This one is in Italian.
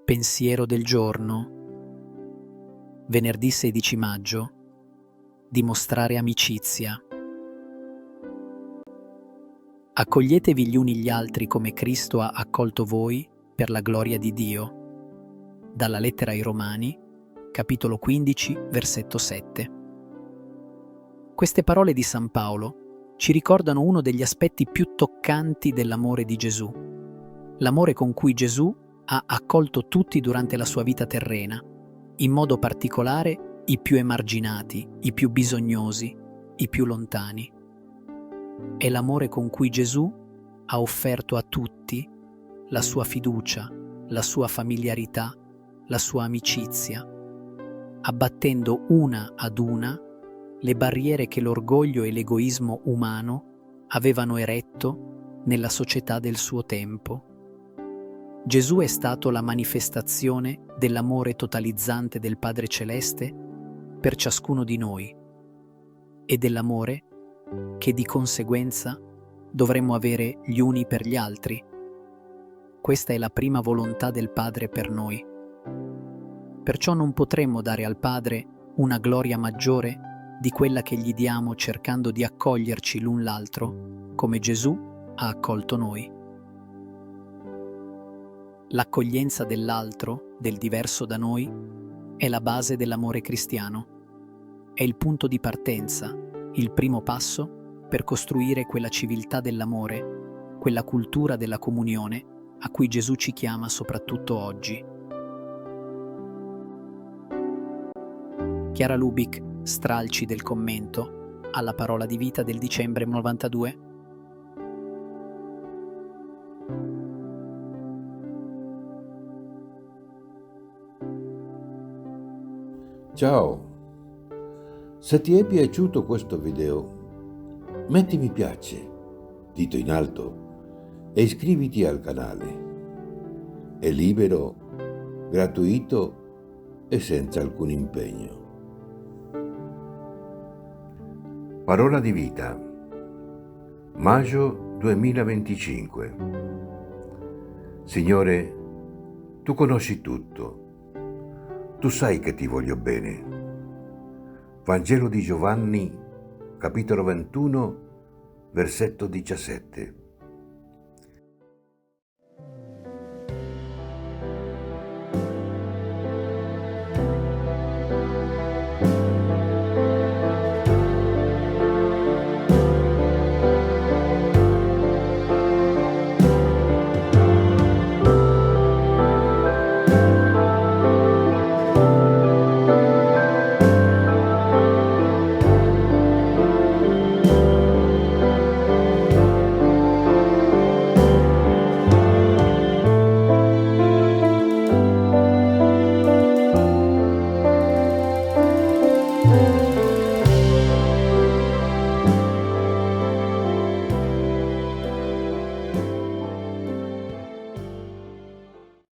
Pensiero del giorno, venerdì 16 maggio, dimostrare amicizia. Accoglietevi gli uni gli altri come Cristo ha accolto voi per la gloria di Dio. Dalla lettera ai Romani, capitolo 15, versetto 7. Queste parole di San Paolo ci ricordano uno degli aspetti più toccanti dell'amore di Gesù, l'amore con cui Gesù ha accolto tutti durante la sua vita terrena, in modo particolare i più emarginati, i più bisognosi, i più lontani. È l'amore con cui Gesù ha offerto a tutti la sua fiducia, la sua familiarità, la sua amicizia, abbattendo una ad una le barriere che l'orgoglio e l'egoismo umano avevano eretto nella società del suo tempo. Gesù è stato la manifestazione dell'amore totalizzante del Padre Celeste per ciascuno di noi e dell'amore che di conseguenza dovremmo avere gli uni per gli altri. Questa è la prima volontà del Padre per noi. Perciò non potremmo dare al Padre una gloria maggiore di quella che gli diamo cercando di accoglierci l'un l'altro, come Gesù ha accolto noi. L'accoglienza dell'altro, del diverso da noi, è la base dell'amore cristiano. È il punto di partenza, il primo passo per costruire quella civiltà dell'amore, quella cultura della comunione a cui Gesù ci chiama soprattutto oggi. Chiara Lubick, stralci del commento alla Parola di Vita del dicembre 92. Ciao, se ti è piaciuto questo video, metti mi piace, dito in alto, e iscriviti al canale. È libero, gratuito e senza alcun impegno. Parola di Vita, maggio 2025. Signore, tu conosci tutto. Tu sai che ti voglio bene. Vangelo di Giovanni, capitolo 21, versetto 17.